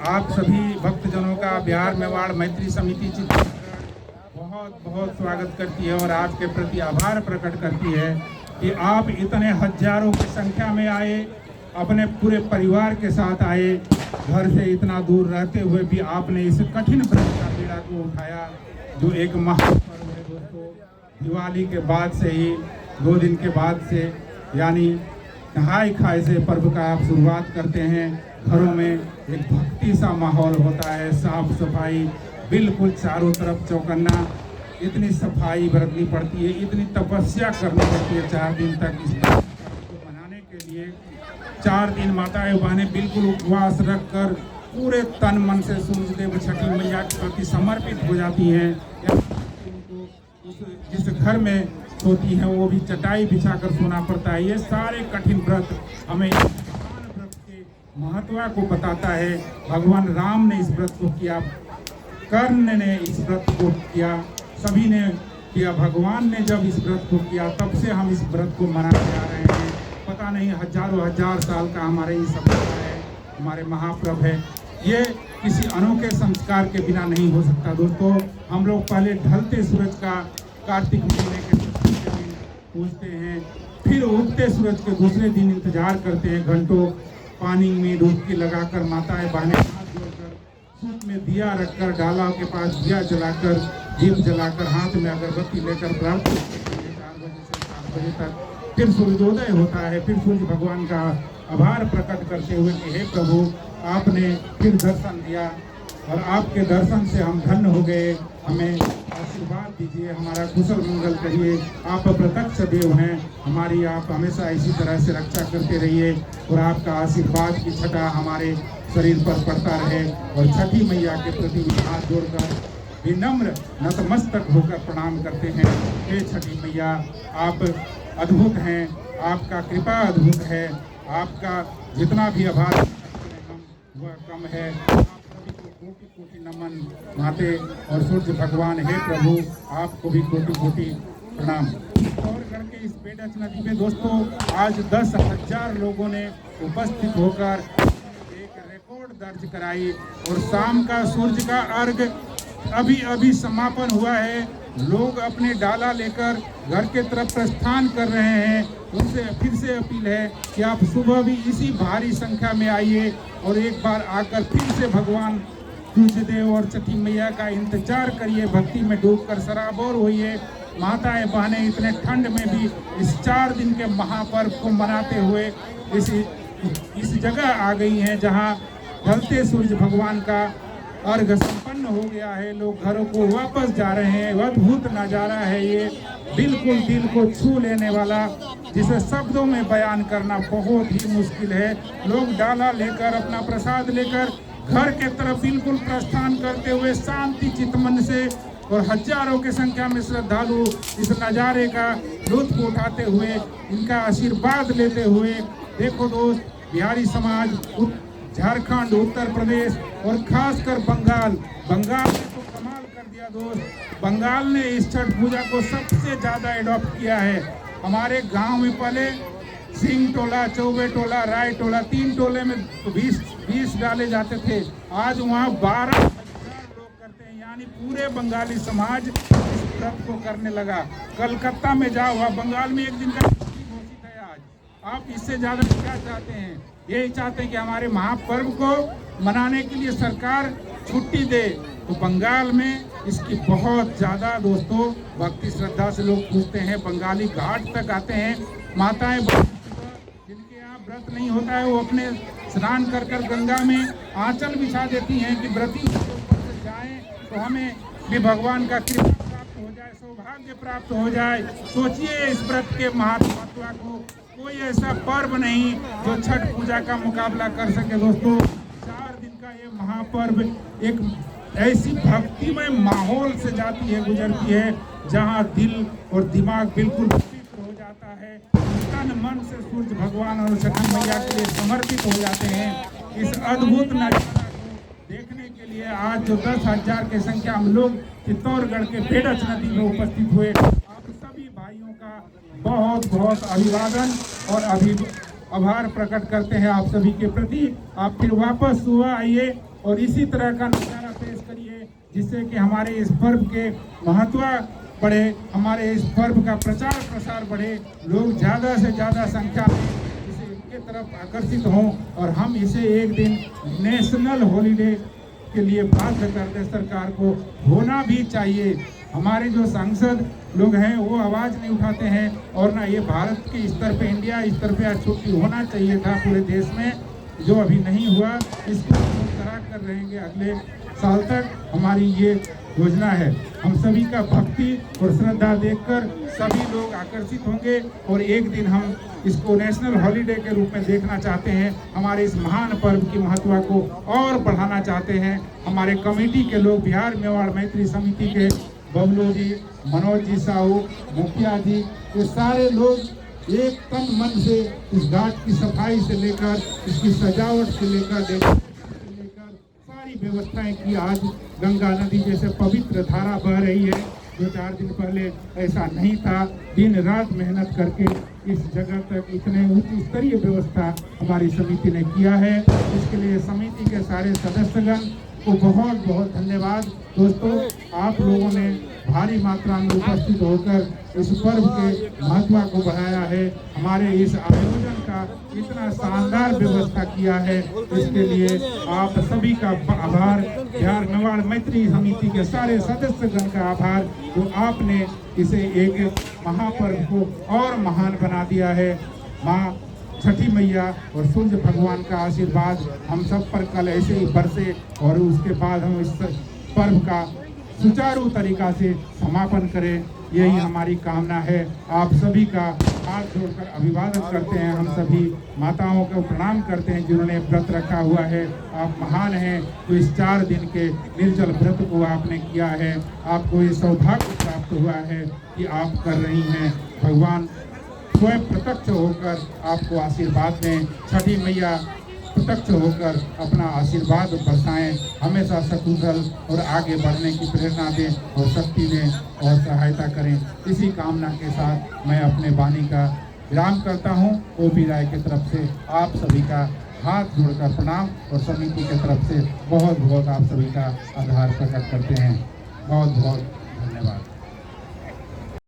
आप सभी भक्तजनों का बिहार मेवाड़ मैत्री समिति चित्तौड़गढ़ बहुत बहुत स्वागत करती है और आपके प्रति आभार प्रकट करती है कि आप इतने हजारों की संख्या में आए, अपने पूरे परिवार के साथ आए, घर से इतना दूर रहते हुए भी आपने इस कठिन व्रत का बीड़ा को उठाया, जो एक महापर्व है दोस्तों। दिवाली के बाद से ही 2 दिन के बाद से यानी नहाय खाए से पर्व का आप शुरुआत करते हैं। घरों में एक भक्ति सा माहौल होता है, साफ सफाई बिल्कुल चारों तरफ चौकन्ना, इतनी सफाई बरतनी पड़ती है, इतनी तपस्या करनी पड़ती है 4 दिन तक इस पर्व को मनाने के लिए। 4 दिन माताएं बहनें बिल्कुल उपवास रखकर पूरे तन मन से सूर्य देव छठी मैया के प्रति समर्पित हो जाती हैं। जिस घर में सोती हैं वो भी चटाई बिछाकर सोना पड़ता है। ये सारे कठिन व्रत हमें व्रत के महत्व को बताता है। भगवान राम ने इस व्रत को किया, कर्ण ने इस व्रत को किया, सभी ने किया। भगवान ने जब इस व्रत को किया तब से हम इस व्रत को मनाते जा रहे हैं। पता नहीं हजारों हजार साल का हमारे ये सभ्यता है, हमारे महापर्व है। ये किसी अनोखे संस्कार के बिना नहीं हो सकता दोस्तों। हम लोग पहले ढलते सूरज का कार्तिक महीने के दूसरे दिन पूजते हैं, फिर उगते सूरज के दूसरे दिन इंतजार करते हैं। घंटों पानी में डुबकी लगाकर माताएं बहनें हाथ जोड़कर सूप में दिया रखकर, डाला के पास दिया जलाकर, दीप जलाकर, हाथ में अगरबत्ती लेकर प्रार्थना करते हैं 4 बजे से 7 बजे तक। फिर सूर्योदय होता है, फिर सूर्य भगवान का आभार प्रकट करते हुए कि हे प्रभु, आपने फिर दर्शन दिया और आपके दर्शन से हम धन्य हो गए, हमें आशीर्वाद दीजिए, हमारा कुशल मंगल करिए। आप प्रत्यक्ष देव हैं, हमारी आप हमेशा इसी तरह से रक्षा करते रहिए और आपका आशीर्वाद की छटा हमारे शरीर पर पड़ता रहे। और छठी मैया के प्रति हाथ जोड़कर विनम्र नतमस्तक होकर प्रणाम करते हैं। हे छठी मैया, आप अद्भुत हैं, आपका कृपा अद्भुत है, आपका जितना भी आभार हम वह कम है। आप सभी को कोटि कोटि नमन माते और सूर्य भगवान, हे प्रभु आपको भी कोटि कोटि प्रणाम। और करके इस बेडच नदी में दोस्तों आज 10,000 लोगों ने उपस्थित होकर एक रिकॉर्ड दर्ज कराई और शाम का सूर्य का अर्घ अभी अभी समापन हुआ है। लोग अपने डाला लेकर घर के तरफ प्रस्थान कर रहे हैं। उनसे फिर से अपील है कि आप सुबह भी इसी भारी संख्या में आइए और एक बार आकर फिर से भगवान सूर्यदेव और छठी मैया का इंतजार करिए, भक्ति में डूबकर सराबोर होइए। माताएं बहनें इतने ठंड में भी इस 4 दिन के महापर्व को मनाते हुए इस जगह आ गई हैं जहां ढलते सूर्य भगवान का अर्घ संपन्न हो गया है। लोग घरों को वापस जा रहे हैं। अद्भुत नज़ारा है ये, बिल्कुल दिल को छू लेने वाला, जिसे शब्दों में बयान करना बहुत ही मुश्किल है। लोग डाला लेकर, अपना प्रसाद लेकर घर के तरफ बिल्कुल प्रस्थान करते हुए शांति चितमन से और हजारों की संख्या में श्रद्धालु इस नज़ारे का लुत्फ उठाते हुए, इनका आशीर्वाद लेते हुए। देखो दोस्त, बिहारी समाज झारखंड, उत्तर प्रदेश और खासकर बंगाल ने तो कमाल कर दिया दोस्त। बंगाल ने इस छठ पूजा को सबसे ज़्यादा एडॉप्ट किया है। हमारे गांव में पहले सिंह टोला, चौबे टोला, राय टोला, 3 टोले में 20 डाले जाते थे। आज वहाँ 12,000 लोग करते हैं, यानी पूरे बंगाली समाज इस व्रत को करने लगा। कलकत्ता में जाओ, वहाँ बंगाल में 1 दिन का घोषित है आज। आप इससे ज़्यादा क्या चाहते हैं? यही चाहते हैं कि हमारे महापर्व को मनाने के लिए सरकार छुट्टी दे। तो बंगाल में इसकी बहुत ज़्यादा दोस्तों भक्ति श्रद्धा से लोग पूछते हैं। बंगाली घाट तक आते हैं। माताएं जिनके यहाँ व्रत नहीं होता है वो अपने स्नान कर गंगा में आंचल बिछा देती हैं कि व्रती ऊपर से जाएं तो हमें भी भगवान का कृपा प्राप्त हो जाए, सौभाग्य प्राप्त हो जाए। सोचिए इस व्रत के महत्व को। कोई ऐसा पर्व नहीं जो छठ पूजा का मुकाबला कर सके दोस्तों। 4 दिन का ये महापर्व एक ऐसी भक्तिमय माहौल से जाती है, गुजरती है, जहां दिल और दिमाग बिल्कुल पवित्र हो जाता है। तन मन से सूर्य भगवान और छठी मैया के लिए समर्पित हो जाते हैं। इस अद्भुत नजारा को देखने के लिए आज जो 10,000 की संख्या हम लोग चित्तौड़गढ़ के बेडच नदी में उपस्थित हुए, आप सभी भाइयों का बहुत बहुत अभिवादन और आभार प्रकट करते हैं आप सभी के प्रति। आप फिर वापस सुबह आइए, और इसी तरह का नज़ारा पेश करिए जिससे कि हमारे इस पर्व के महत्व बढ़े, हमारे इस पर्व का प्रचार प्रसार बढ़े, लोग ज़्यादा से ज़्यादा संख्या में इसे तरफ आकर्षित हों और हम इसे एक दिन नेशनल हॉलीडे के लिए बाध्य कर दे सरकार को। होना भी चाहिए। हमारे जो सांसद लोग हैं वो आवाज़ नहीं उठाते हैं और ना ये भारत के स्तर पे, इंडिया स्तर पे छुट्टी होना चाहिए था पूरे देश में, जो अभी नहीं हुआ। इसको हम करा कर रहेंगे अगले साल तक। हमारी ये योजना है। हम सभी का भक्ति और श्रद्धा देखकर सभी लोग आकर्षित होंगे और एक दिन हम इसको नेशनल हॉलीडे के रूप में देखना चाहते हैं। हमारे इस महान पर्व की महत्व को और बढ़ाना चाहते हैं। हमारे कमेटी के लोग, बिहार मेवाड़ मैत्री समिति के बबलू जी, मनोज जी साहू, मुखिया जी, ये सारे लोग एक तन मन से इस घाट की सफाई से लेकर इसकी सजावट से लेकर सारी व्यवस्थाएं की। आज गंगा नदी जैसे पवित्र धारा बह रही है, जो 4 दिन पहले ऐसा नहीं था। दिन रात मेहनत करके इस जगह तक इतने उच्च स्तरीय व्यवस्था हमारी समिति ने किया है। इसके लिए समिति के सारे सदस्यगण को बहुत बहुत धन्यवाद। दोस्तों, आप लोगों ने भारी मात्रा में उपस्थित होकर इस पर्व के महत्व को बढ़ाया है। हमारे इस आयोजन का इतना शानदार व्यवस्था किया है, इसके लिए आप सभी का आभार। बिहार मेवाड़ मैत्री समिति के सारे सदस्यगण का आभार, जो आपने इसे एक महापर्व को और महान बना दिया है। माँ छठी मैया और सूर्य भगवान का आशीर्वाद हम सब पर कल ऐसे ही बरसे और उसके बाद हम इस पर्व का सुचारू तरीका से समापन करें, यही हमारी कामना है। आप सभी का हाथ जोड़कर अभिवादन करते हैं। हम सभी माताओं को प्रणाम करते हैं जिन्होंने व्रत रखा हुआ है। आप महान हैं, तो इस 4 दिन के निर्जल व्रत को आपने किया है। आपको ये सौभाग्य प्राप्त हुआ है कि आप कर रही हैं। भगवान स्वयं प्रत्यक्ष होकर आपको आशीर्वाद दें। छठी मैया प्रत्यक्ष होकर अपना आशीर्वाद बरसाएं, हमेशा सकुशल और आगे बढ़ने की प्रेरणा दें और शक्ति दें और सहायता करें। इसी कामना के साथ मैं अपने वाणी का विराम करता हूं। ओपी राय की तरफ से आप सभी का हाथ जोड़कर प्रणाम और समिति की तरफ से बहुत बहुत आप सभी का आभार प्रकट करते हैं। बहुत बहुत धन्यवाद।